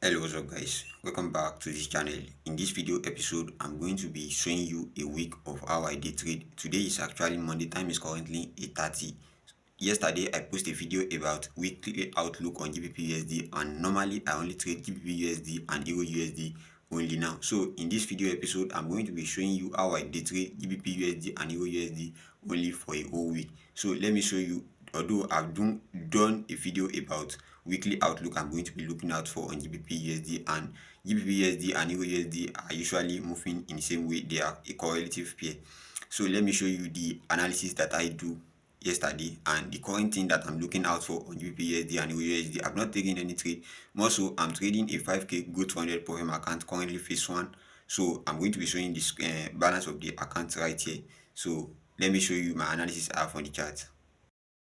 Hello, what's up guys, welcome back to this channel. In this video episode I'm going to be showing you a week of how I day trade. Today is actually Monday, time is currently 8:30. Yesterday I posted a video about weekly outlook on GBP/USD, and normally I only trade GBP/USD and EUR/USD only now. So in this video episode I'm going to be showing you how I day trade GBP/USD and EUR/USD only for a whole week. So let me show you. Although I've done a video about weekly outlook I'm going to be looking out for on GBP/USD, and GBP/USD and EUR/USD are usually moving in the same way. They are a correlative pair. So let me show you the analysis that I do yesterday and the current thing that I'm looking out for on GBP/USD and EUR/USD. I've not taken any trade. More so, I'm trading a 5k go 200 per account, currently phase 1. So I'm going to be showing this balance of the account right here. So let me show you my analysis I have on the chart.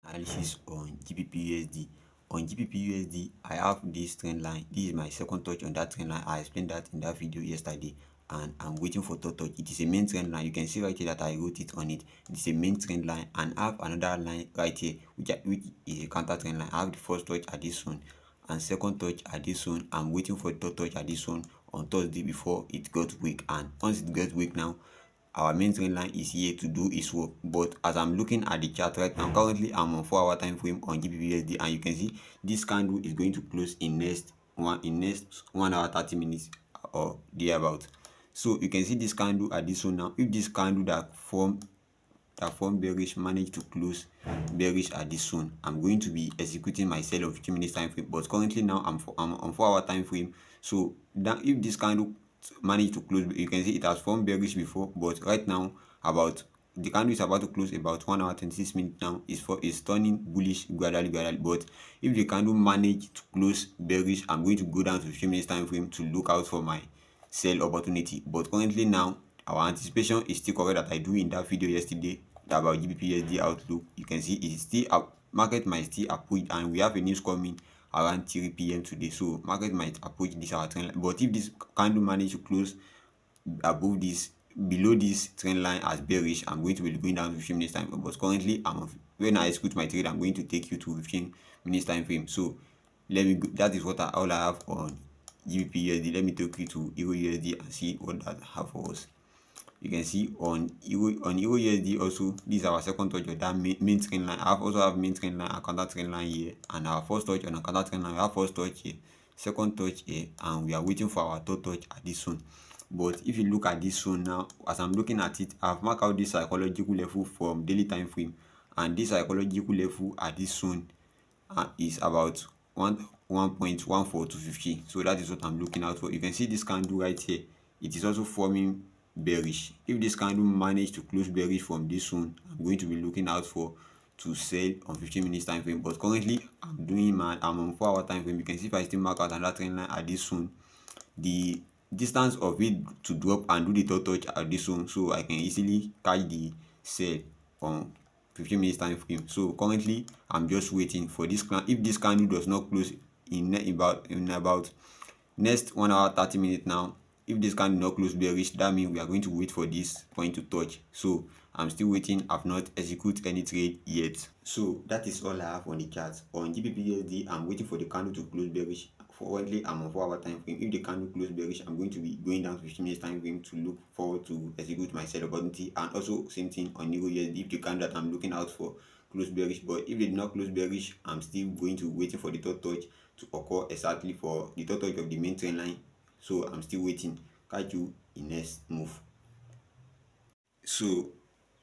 Analysis on GBP/USD. On GBP/USD, I have this trend line. This is my second touch on that trend line. I explained that in that video yesterday, and I'm waiting for third touch. It is a main trend line. You can see right here that I wrote it on it. It is a main trend line, and I have another line right here which is a counter trend line. I have the first touch at this one and second touch at this one. I'm waiting for third touch at this one on Thursday before it got weak, and once it gets weak now, our main trend line is here to do its work. But as I'm looking at the chart right now, currently I'm on 4-hour time frame on GBP/USD, and you can see this candle is going to close in next 1 hour 30 minutes or thereabout. So you can see this candle at this one now. If this candle that formed bearish manage to close bearish at this one, I'm going to be executing my sell of 15 minutes time frame. But currently now I'm on 4-hour time frame. So that if this candle manage to close, you can see it has formed bearish before, but right now the candle is about to close about 1 hour 26 minutes now. Is turning bullish gradually. But if the candle manage to close bearish, I'm going to go down to 15 minutes time frame to look out for my sell opportunity. But currently now our anticipation is still correct that I do in that video yesterday about GBP/USD outlook. You can see it's still up, market might still approach, and we have a news coming around 3 p.m. today, so market might approach this our trend line. But if this candle manage to close above this, below this trend line as bearish, I'm going to be going down to 15 minutes time frame. But currently when I execute my trade, I'm going to take you to 15 minutes time frame. So let me go. That is all I have on GBP/USD. Let me take you to EUR/USD and see what that have for us. You can see on EUR/USD also, this is our second touch of that main trend line. I also have main trend line and counter trend line here, and our first touch on a counter trend line. We have first touch here, second touch here, and we are waiting for our third touch at this one. But if you look at this one now, as I'm looking at it, I've marked out this psychological level from daily time frame, and this psychological level at this one is about 1.14250. So that is what I'm looking out for. You can see this candle right here, it is also forming bearish. If this candle manage to close bearish from this one, I'm going to be looking out for to sell on 15 minutes time frame. But currently I'm on 4-hour time frame. You can see if I still mark out another trend line at this one, the distance of it to drop and do the third touch at this one, so I can easily catch the sell on 15 minutes time frame. So currently I'm just waiting for this. If this candle does not close in about next 1 hour 30 minutes now, if this candle not close bearish, that means we are going to wait for this point to touch. So I'm still waiting. I've not executed any trade yet. So that is all I have on the chart. On GBP/USD, I'm waiting for the candle to close bearish. Currently I'm on 4-hour time frame. If the candle close bearish, I'm going to be going down to 15 minutes time frame to look forward to execute my sell opportunity. And also same thing on EUR/USD. If the candle that I'm looking out for close bearish, but if they did not close bearish, I'm still going to waiting for the third touch to occur, exactly for the third touch of the main trend line. So I'm still waiting. Catch you in next move. So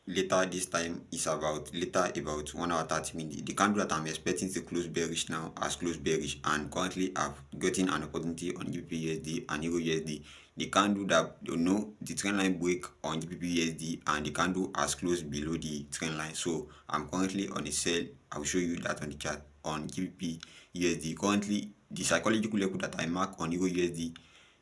later this time is about 1 hour 30 minutes. The candle that I'm expecting to close bearish now has closed bearish, and currently I've gotten an opportunity on GBP/USD and EUR/USD. The candle that the trend line break on GBP/USD, and the candle has closed below the trend line. So I'm currently on a sell. I'll show you that on the chart on GBP/USD. Currently the psychological level that I mark on EUR/USD,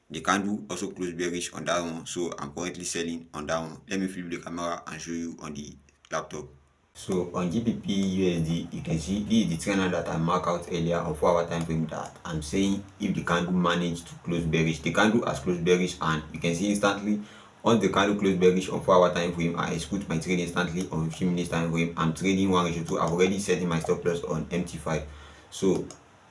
the candle also closed bearish on that one, so I'm currently selling on that one. Let me flip the camera and show you on the laptop. So on GBP/USD, you can see this is the trend line that I marked out earlier on 4-hour time frame, that I'm saying if the candle managed to close bearish. The candle has closed bearish, and you can see instantly once the candle closed bearish on 4-hour time frame, I execute my trade instantly on 15 minutes time frame. I'm trading 1:2. I've already set in my stop loss on MT5. So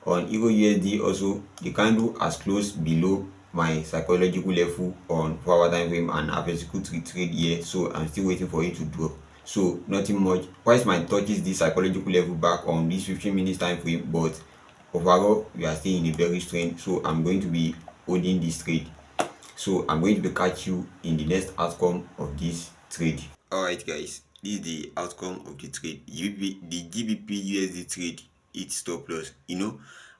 On Euro USD also, the candle has closed below my psychological level on 4 hour time frame, and I've executed trade here, so I'm still waiting for it to drop. So nothing much. Price might touches this psychological level back on this 15 minutes time frame, but overall we are still in a bearish trend, so I'm going to be holding this trade. So I'm going to catch you in the next outcome of this trade. Alright guys, this is the outcome of the trade. The GBP USD trade, its stop loss.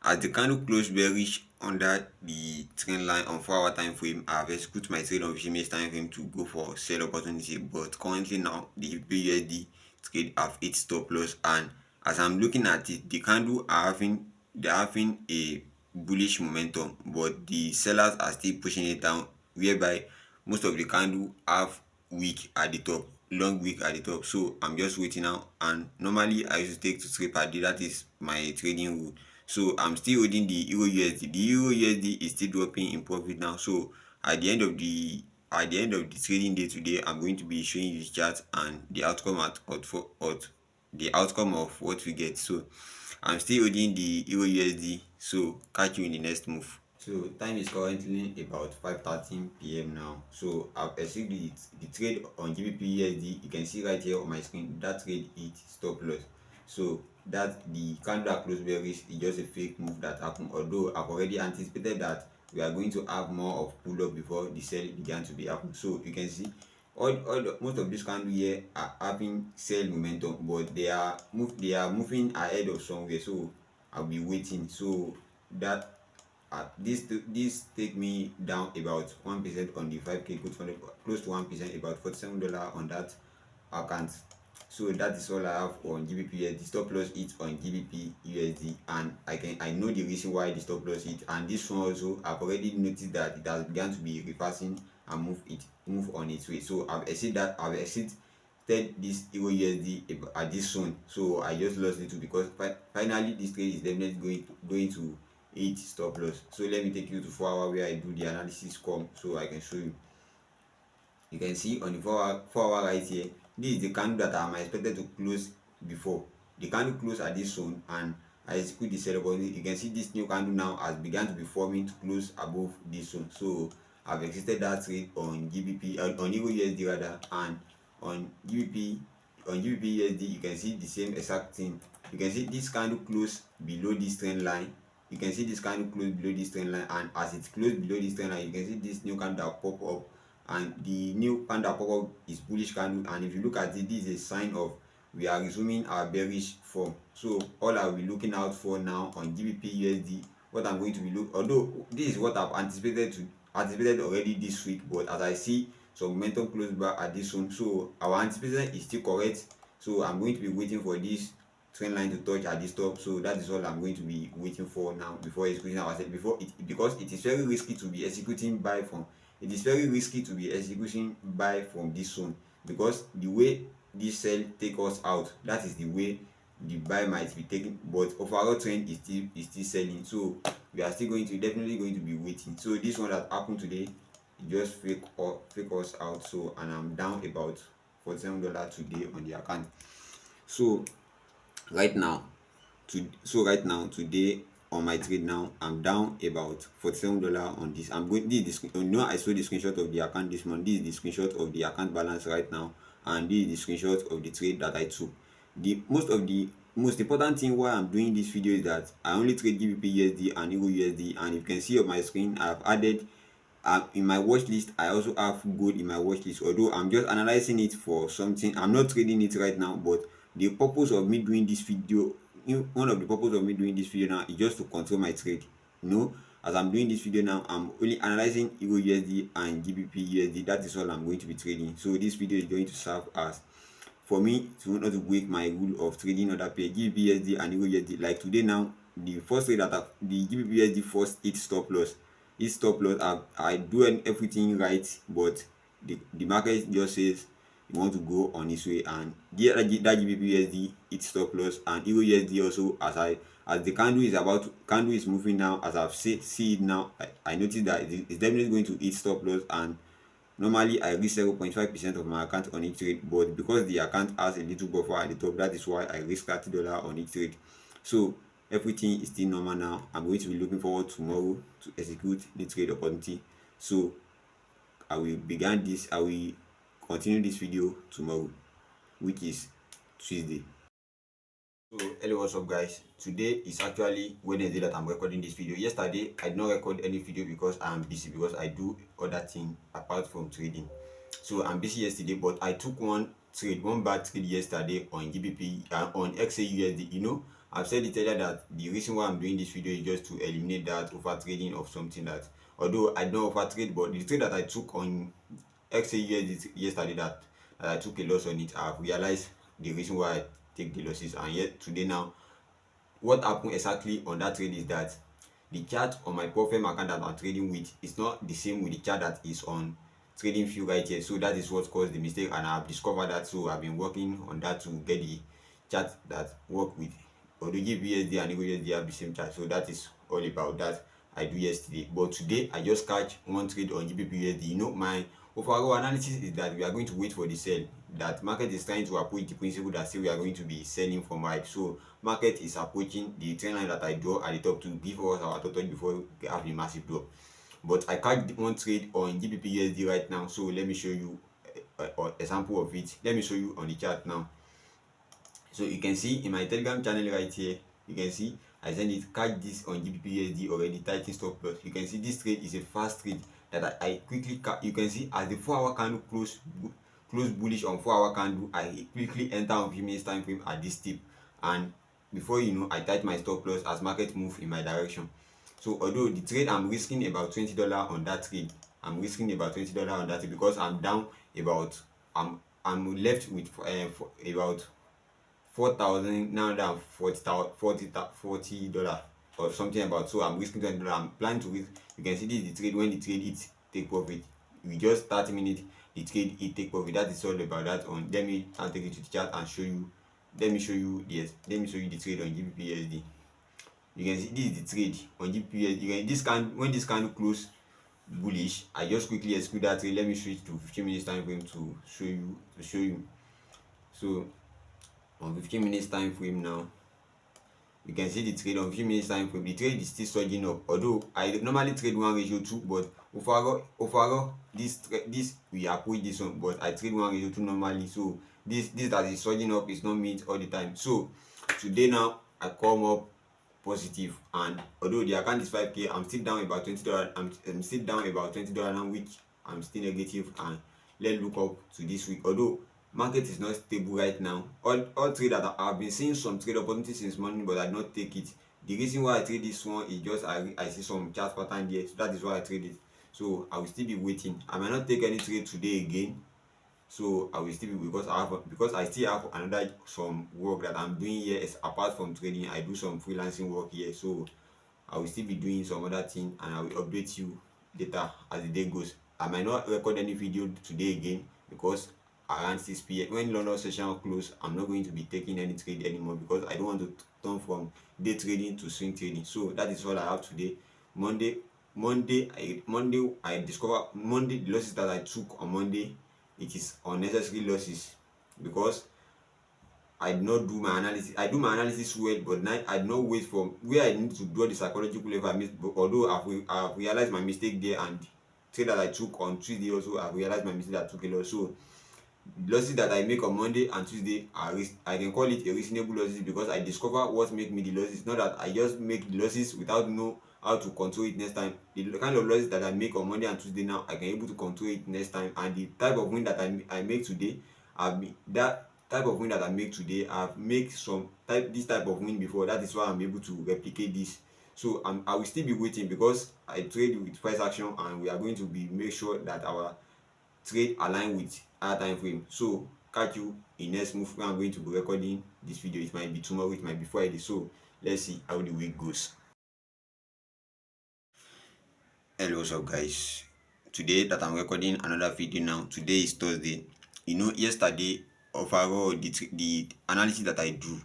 As the candle closed bearish under the trend line on 4 hour time frame, I have executed my trade on 15 minutes time frame to go for sell opportunity. But currently now, the GBP USD trade have its stop loss, and as I'm looking at it, the candle they're having a bullish momentum, but the sellers are still pushing it down, whereby most of the candle have wick at the top, long wick at the top. So I'm just waiting now, and normally I used to take to 3 per day. That is my trading rule. So I'm still holding the Euro USD. The Euro USD is still dropping in profit now. So at the end of the trading day today, I'm going to be showing you the chart and the outcome the outcome of what we get. So I'm still holding the Euro USD. So catch you in the next move. So time is currently about 5:13 p.m. now. So I've exceeded the trade on GBP USD. You can see right here on my screen that trade hit stop loss. So that the candle that closed bearish is just a fake move that happened. Although I've already anticipated that we are going to have more of pull up before the sell began to be happening. So you can see most of these candles here are having sell momentum, but they are moving ahead of somewhere. So I'll be waiting. So that this take me down about 1% on the 5k put funded, close to 1%, about $47 on that account. So that is all I have on GBP USD. Stop loss it on GBP USD, and I know the reason why the stop loss it. And this one also, I've already noticed that it has begun to be reversing and move on its way. So I've exited this Euro USD at this zone. So I just lost it too, because finally this trade is definitely going to hit stop loss. So let me take you to 4 hour where I do the analysis come, so I can show you. You can see on the 4 hour right here, this is the candle that I'm expected to close before. The candle closed at this zone, and I execute the sell opportunity. You can see this new candle now has begun to be forming to close above this zone. So I've exited that trade on GBP, on Euro USD rather, and on GBP USD. You can see the same exact thing. You can see this candle close below this trend line. You can see this candle close below this trend line, and as it closed below this trend line, you can see this new candle that pop up, and the new candle pop up is bullish candle. And if you look at it, this is a sign of we are resuming our bearish form. So all I'll be looking out for now on GBP USD, what I'm going to be although this is what I've anticipated already this week, but as I see some momentum close back at this one, so our anticipation is still correct. So I'm going to be waiting for this trend line to touch at this top. So that is all I'm going to be waiting for now before executing ourselves, because it is very risky to be executing buy from this zone, because the way this sell take us out, that is the way the buy might be taken. But overall trend is still selling, so we are still definitely going to be waiting. So this one that happened today, it just fake us out. So, and I'm down about $47 today on the account. So right now today on my trade now, I'm down about $47 on this. I'm going this I saw the screenshot of the account this month. This is the screenshot of the account balance right now, and this is the screenshot of the trade that I took. The most important thing why I'm doing this video is that I only trade GBP USD and Euro USD, and you can see on my screen I've added in my watch list. I also have gold in my watch list, although I'm just analyzing it for something. I'm not trading it right now, but the purpose of me doing this video, one of the purpose of me doing this video now is just to control my trade. As I'm doing this video now, I'm only analyzing Euro USD and GBP USD. That is all I'm going to be trading. So this video is going to serve as for me to not to break my rule of trading other pair, GBP USD and Euro USD. Like today now, the first trade that the GBP USD first hit stop loss. This stop loss, I do everything right, but the market just says you want to go on its way, and that GBP USD hit stop loss, and Euro USD also, as the candle is moving now, as I've see it now, I noticed that it's definitely going to hit stop loss. And normally I risk 0.5% of my account on each trade, but because the account has a little buffer at the top, that is why I risk $30 on each trade. So everything is still normal now. I'm going to be looking forward tomorrow to execute the trade opportunity. So I will continue this video tomorrow, which is Tuesday. So hello, what's up guys? Today is actually Wednesday that I'm recording this video. Yesterday I did not record any video because I'm busy, because I do other things apart from trading. So I'm busy yesterday, but I took one bad trade yesterday on GBP on XAUSD. I've said it earlier that the reason why I'm doing this video is just to eliminate that over trading of something that, although I don't over trade, but the trade that I took on XAUSD yesterday, that I took a loss on it, I've realized the reason why I take the losses. And yet today now, what happened exactly on that trade is that the chart on my profile account that I'm trading with is not the same with the chart that is on trading view right here. So that is what caused the mistake, and I've discovered that. So I've been working on that to get the chart that work with, although GBSD and USD have the same chart. So that is all about that I do yesterday. But today I just catch one trade on GBP. My overall analysis is that we are going to wait for the sell. That market is trying to approach the principle that say we are going to be selling from right. So market is approaching the trend line that I draw at the top to give us our total before we have a massive drop. But I catch one trade on GBP right now. So let me show you an example of it. Let me show you on the chart now. So you can see in my Telegram channel right here, you can see I send it, catch this on GBP already, tighten stop loss. You can see this trade is a fast trade that I quickly you can see as the 4 hour candle close bullish on 4 hour candle, I quickly enter on 15 minutes time frame at this tip, and before you know, I tighten my stop loss as market move in my direction. So although the trade I'm risking about $20 on that trade, I'm risking about $20 on that trade because I'm down about I'm left with about 4,940 dollars or something about. So I'm risking $20. I'm planning to risk. You can see this is the trade. When the trade hits, take profit. We just 30 minutes, the trade it take profit. That is all about that. On let me I'll take you to the chart and show you. Let me show you the trade on GBP. You can see this is the trade on GBP. You can this can when this candle close bullish, I just quickly exclude that trade. Let me switch to 15 minutes time frame to show you. So on 15 minutes time frame now, you can see the trade on 15 minutes time frame. The trade is still surging up, although I normally trade 1:2, but overall this we approach this one, but I trade 1:2 normally. So this that is surging up is not meant all the time. So today now I come up positive, and although the account is 5k, I'm still down about $20. I'm still down about $20 now, which I'm still negative. And let's look up to this week. Although market is not stable right now, all trade that I've been seeing some trade opportunities since morning, but I did not take it. The reason why I trade this one is just I see some chart pattern there, so that is why I trade it. So I will still be waiting. I might not take any trade today again, so I will still be, because I still have another some work that I'm doing here. Apart from trading, I do some freelancing work here, so I will still be doing some other thing, and I will update you later as the day goes. I might not record any video today again because around 6 p.m. when London session close, I'm not going to be taking any trade anymore because I don't want to turn from day trading to swing trading. So that is all I have today. Monday I discover Monday the losses that I took on Monday, it is unnecessary losses because I did not do my analysis. I do my analysis well, but now I did not wait for where I need to draw the psychological level. Although I've realized my mistake there, and trade that I took on Tuesday also, I've realized my mistake that I took a loss. So losses that I make on Monday and Tuesday I can call it a reasonable losses because I discover what make me the losses. Not that I just make the losses without know how to control it next time. The kind of losses that I make on Monday and Tuesday now, I can able to control it next time. And the type of win that I make today, that type of win that I make today, I've made this type of win before. That is why I'm able to replicate this. So I will still be waiting because I trade with price action, and we are going to be make sure that our trade align with our time frame. So catch you in next move when I'm going to be recording this video. It might be tomorrow, it might be Friday. So let's see how the week goes. Hello, what's up guys? Today that I'm recording another video now, today is Thursday. Yesterday overall the analysis that I do,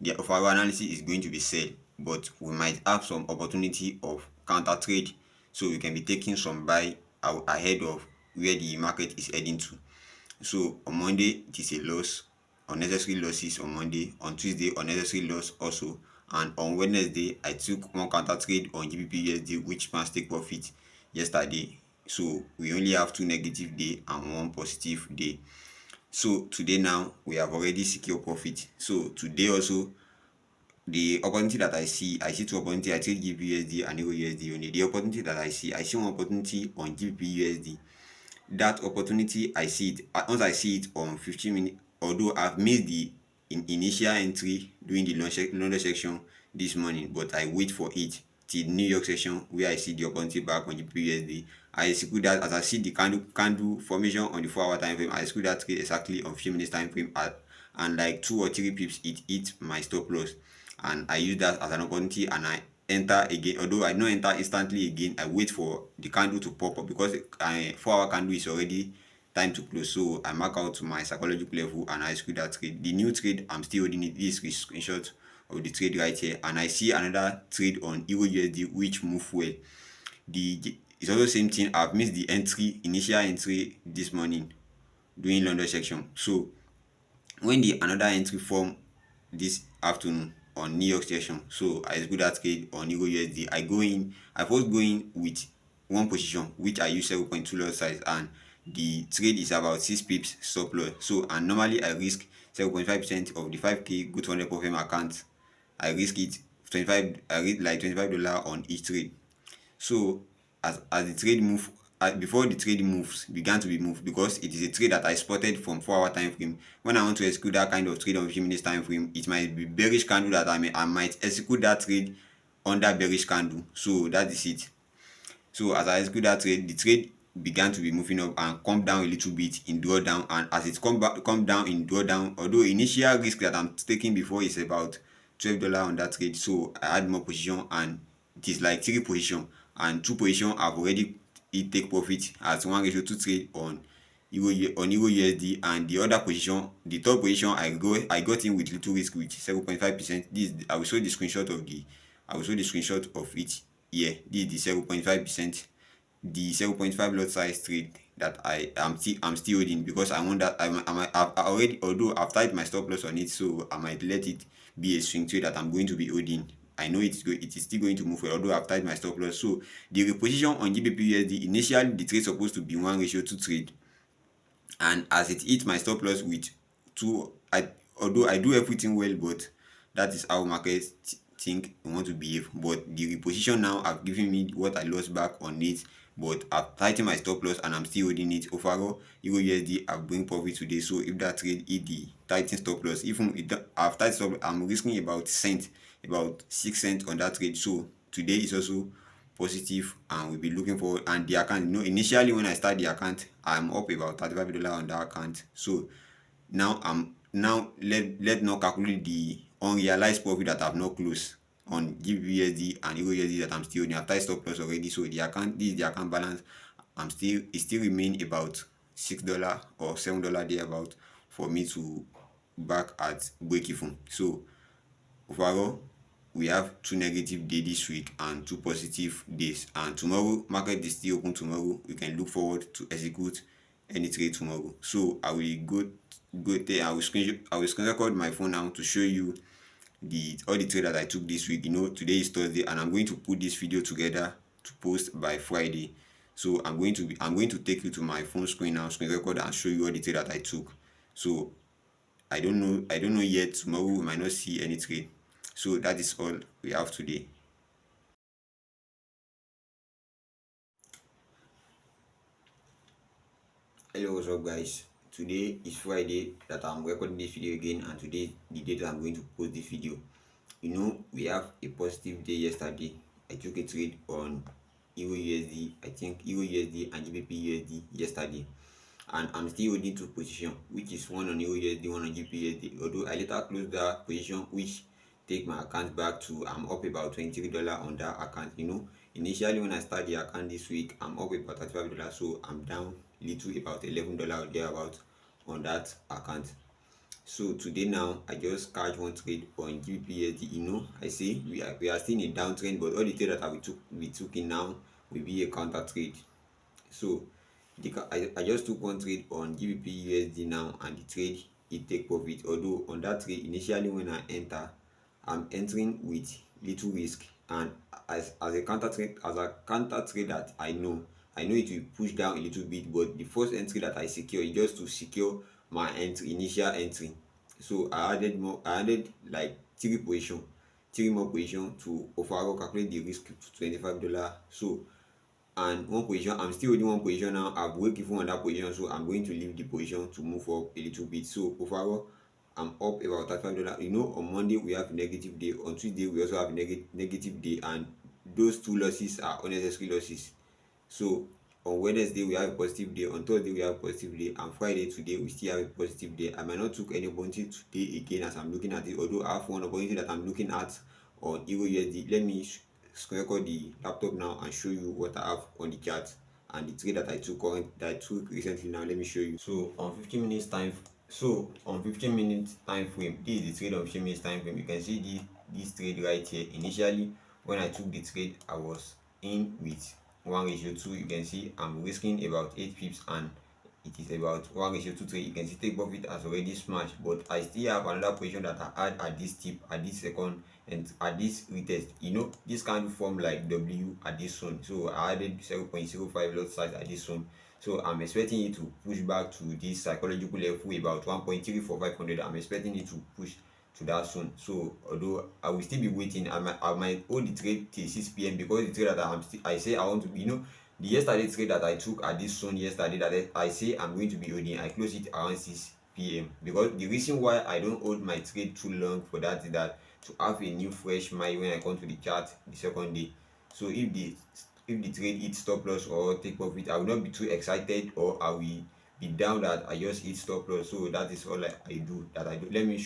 the overall analysis is going to be sell, but we might have some opportunity of counter trade, so we can be taking some buy ahead of where the market is heading to. So on Monday it is a loss, unnecessary losses on Monday. On Tuesday, unnecessary loss also, and on Wednesday I took one counter trade on GBP which must take profit yesterday. So we only have two negative day and one positive day. So today now we have already secured profit. So today also, the opportunity that I see two opportunity. I trade GBP and Euro USD only. The opportunity that I see one opportunity on GBP. That opportunity I see it once I see it on 15 minutes. Although I've made the initial entry during the London section this morning, but I wait for it till New York session where I see the opportunity back on GBP. I execute that as I see the candle formation on the 4 hour time frame. I execute that trade exactly on 15 minutes time frame and like 2 or 3 pips it hit my stop loss, and I use that as an opportunity and I enter again. Although I don't enter instantly again, I wait for the candle to pop up because 4 hour candle is already time to close. So I mark out to my psychological level and I execute that trade. The new trade, I'm still holding it. This is screenshot of the trade right here, and I see another trade on Euro USD which move well. It's also same thing. I've missed the entry, initial entry this morning during London section. So when the another entry form this afternoon on New York session, so I execute that trade on Euro USD. I first go in with one position which I use 0.2 lot size, and the trade is about 6 pips stop loss. So and normally I risk 0.5% of the 5k go to 100 profit account. I risk it 25. I risk like $25 on each trade. So as the trade move, before the trade moves began to be moved, because it is a trade that I spotted from 4 hour time frame. When I want to execute that kind of trade on 15 minutes time frame, it might be bearish candle that I might execute that trade under bearish candle. So that is it. So as I execute that trade, the trade began to be moving up and come down a little bit in drawdown. And as it come down in drawdown, although initial risk that I'm taking before is about $12 on that trade, so I add more position and it is like 3 position, and 2 position I've already take profit as 1:2 trade on Euro USD, and the other position, the third position, I got in with little risk with 0.5%. This I will show the screenshot of it here. This is the 0.5%, the 0.5 lot size trade that I'm still holding, because I want that I've already, although I've tied my stop loss on it, so I might let it be a swing trade that I'm going to be holding. I know it is still going to move well, although I've tied my stop loss. So the reposition on GBP initially the trade supposed to be 1:2 trade, and as it hit my stop loss with two, although I do everything well, but that is how markets think we want to behave. But the reposition now have given me what I lost back on it, but I've tightened my stop loss and I'm still holding it. Overall, Euro USD have bring profit today. So if that trade hit the tighten stop loss, even if I've tightened stop, I'm risking about 6 cents on that trade. So today is also positive and we'll be looking forward. And the account, initially when I start the account, I'm up about $35 on that account. So now let not calculate the unrealized profit that I've not closed on GBUSD and Euro USD that I'm still holding. I've tied stop loss already. So the account, this is the account balance. It still remain about $6 or $7 there about for me to back at break even. So overall, we have two negative days this week and two positive days. And tomorrow, market is still open tomorrow. We can look forward to execute any trade tomorrow. So I will go there. I will screen record my phone now to show you all the trade that I took this week. Today is Thursday, and I'm going to put this video together to post by Friday. So I'm going to take you to my phone screen now, screen record, and show you all the trade that I took. So I don't know yet. Tomorrow we might not see any trade. So that is all we have today. Hello, what's up guys? Today is Friday that I'm recording this video again, and today is the day that I'm going to post this video. We have a positive day yesterday. I took a trade on Euro USD, I think Euro USD and GBP USD yesterday, and I'm still holding two positions, which is one on Euro USD, one on GBP USD. Although I later closed that position, which take my account back to I'm up about $23 on that account. Initially when I start the account this week, I'm up about $35, so I'm down little about $11 or thereabout on that account. So today now I just catch one trade on GBP. I say we are still in a downtrend, but all the trade that we took in now will be a counter trade. So I just took one trade on GBP now, and the trade it take profit. Although on that trade initially when I enter, I'm entering with little risk, and as a counter trade that I know it will push down a little bit, but the first entry that I secure is just to secure my initial entry. So I added like three more position to overall calculate the risk to $25. So, and one position, I'm still holding one position now. I've break even on that position, so I'm going to leave the position to move up a little bit. So overall, I'm up about $35. On Monday we have negative day, on Tuesday we also have negative day, and those two losses are unnecessary losses. So on Wednesday we have a positive day, on Thursday we have a positive day, and Friday today we still have a positive day. I might not took any opportunity today again as I'm looking at it, although I have one opportunity that I'm looking at on Euro USD. Let me screen record the laptop now and show you what I have on the chart and the trade that I took recently. Now let me show you. So on 15 minutes time, frame, this is the trade on 15 minutes time frame. You can see this trade right here. Initially when I took the trade, I was in with 1:2. You can see I'm risking about 8 pips, and it is about 1:2 trade. You can see take profit has already smashed, but I still have another position that I had at this tip, at this second, and at this retest. This kind of form like W at this zone, so I added 0.05 lot size at this zone. So I'm expecting it to push back to this psychological level about 1.34500. I'm expecting it to push to that zone. So although I will still be waiting, I might hold the trade till 6 p.m. because the trade that I say I want to the yesterday trade that I took at this zone yesterday, that I say I'm going to be holding, I close it around 6 p.m. because the reason why I don't hold my trade too long for that is that to have a new fresh mind when I come to the chart the second day. So if the trade hits stop loss or take profit, I will not be too excited, or I will be down that I just hit stop loss. So that is all I do. Let me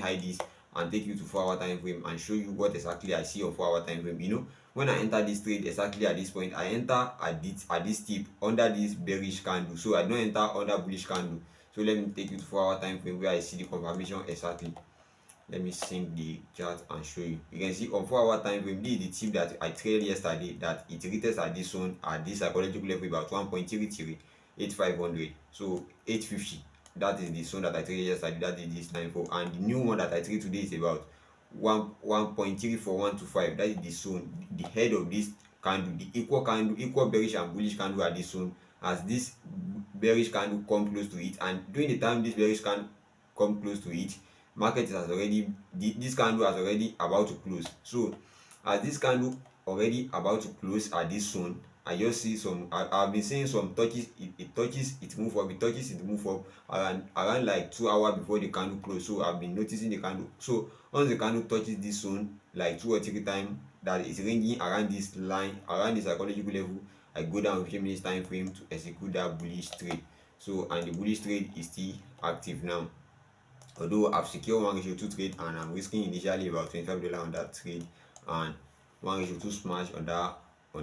hide this and take you to 4 hour time frame and show you what exactly I see on 4 hour time frame. When I enter this trade exactly at this point, I enter at this tip under this bearish candle, so I don't enter under bullish candle. So let me take you to 4 hour time frame where I see the confirmation exactly. Let me sync the chart and show you. You can see on 4 hour time frame, this is the tip that I traded yesterday, that it retested at this one, at this psychological level about 1.338500. So 850, that is the zone that I traded yesterday, that is this 94, and the new one that I traded today is about 1.34125. that is the zone, the head of this candle, the equal bearish and bullish candle at this zone. As this bearish candle come close to it, and during the time this bearish candle come close to it, market has already, this candle has already about to close. So as this candle already about to close at this zone, I just see I've been seeing some touches. It touches, it move up, it touches, it move up around like 2 hours before the candle close. So I've been noticing the candle. So once the candle touches this zone like 2 or 3 times, that is ranging around this line, around the psychological level, I go down 15 minutes time frame to execute that bullish trade. So, and the bullish trade is still active now, although I've secured 1:2 trade, and I'm risking initially about $25 on that trade, and 1:2 smash on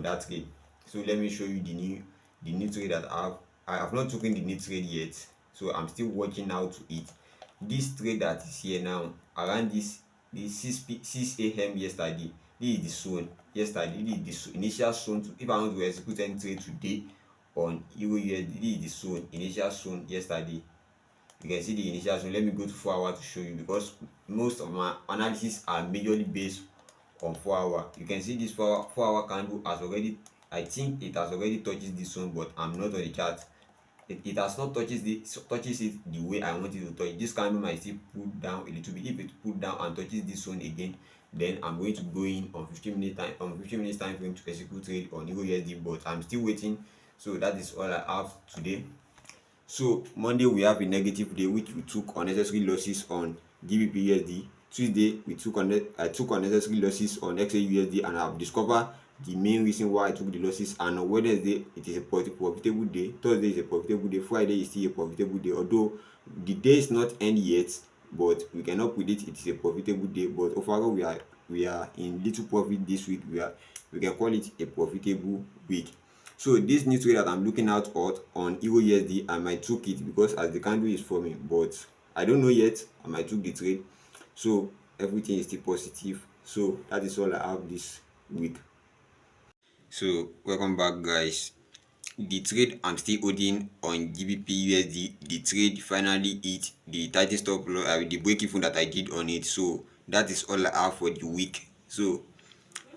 that trade. So let me show you the new trade that I have not taken the new trade yet, so I'm still working out to it. This trade that is here now around this 6 a.m. yesterday, this is the zone yesterday, this is the initial zone. If I want to execute any trade today on Euro USD, this is the zone, initial zone yesterday. You can see the initial zone. Let me go to 4 hour to show you, because most of my analysis are majorly based on 4 hour. You can see this 4 hour candle has already, I think it has already touched this zone, but I'm not on the chart. It has not touches it the way I want it to touch. This candle might still pull down a little bit. If it pull down and touches this zone again, then I'm going to go in on 15 minutes time frame to execute trade on Euro USD, but I'm still waiting. So that is all I have today. So Monday we have a negative day, which we took unnecessary losses on GBP USD. Tuesday I took unnecessary losses on XAUSD, and I've discovered the main reason why I took the losses. And on Wednesday it is a profitable day. Thursday is a profitable day. Friday is still a profitable day, although the day is not end yet, but we cannot predict it is a profitable day. But overall we are in little profit this week. We can call it a profitable week. So this new trade that I'm looking out on Euro USD, I might took it because as the candle is forming, but I don't know yet. I might took the trade. So everything is still positive. So that is all I have this week. So welcome back, guys. The trade I'm still holding on GBP USD, the trade finally hit the tightest stop loss, the break even that I did on it. So that is all I have for the week. So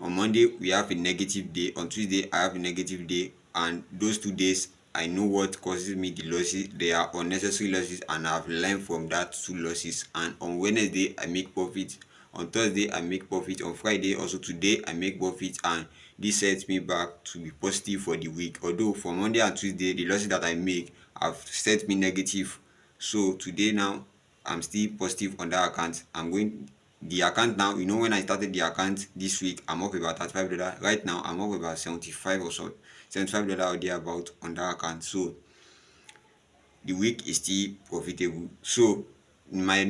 on Monday we have a negative day, on Tuesday I have a negative day, and those 2 days I know what causes me the losses. They are unnecessary losses and I've learned from that two losses. And on Wednesday I make profit, on Thursday I make profit, on Friday also today I make profit, and this sets me back to be positive for the week. Although for Monday and Tuesday the losses that I make have set me negative, so today now I'm still positive on that account. I'm going the account now. When I started the account this week, I'm up about $35. Right now, I'm up about 75 or so, $75 or thereabout on that account. So the week is still profitable. So in my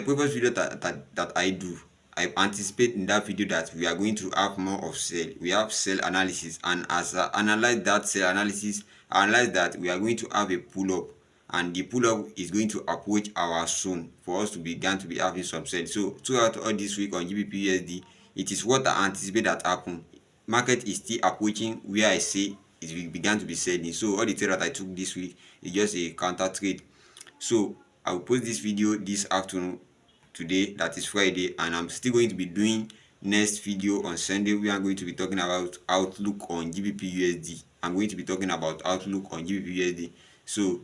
previous video that I do, I anticipate in that video that we are going to have more of sell. We have sell analysis, and as I analyze that sell analysis, I analyze that we are going to have a pull up, and the pull up is going to approach our zone for us to begin to be having some sell. So throughout all this week on GBP, it is what I anticipate that happen. Market is still approaching where I say it began to be selling. So all the trade that I took this week is just a counter trade. So I will post this video this afternoon today, that is Friday, and I'm still going to be doing next video on Sunday. We are going to be talking about outlook on GBP. I'm going to be talking about outlook on GBP. So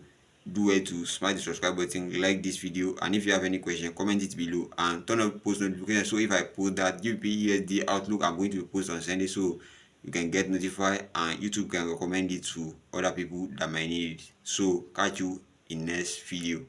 do well to smash the subscribe button, like this video, and if you have any question, comment it below and turn on post notification. So if I post that GBP outlook, I'm going to post on Sunday, so you can get notified and YouTube can recommend it to other people that might need it. So catch you in next video.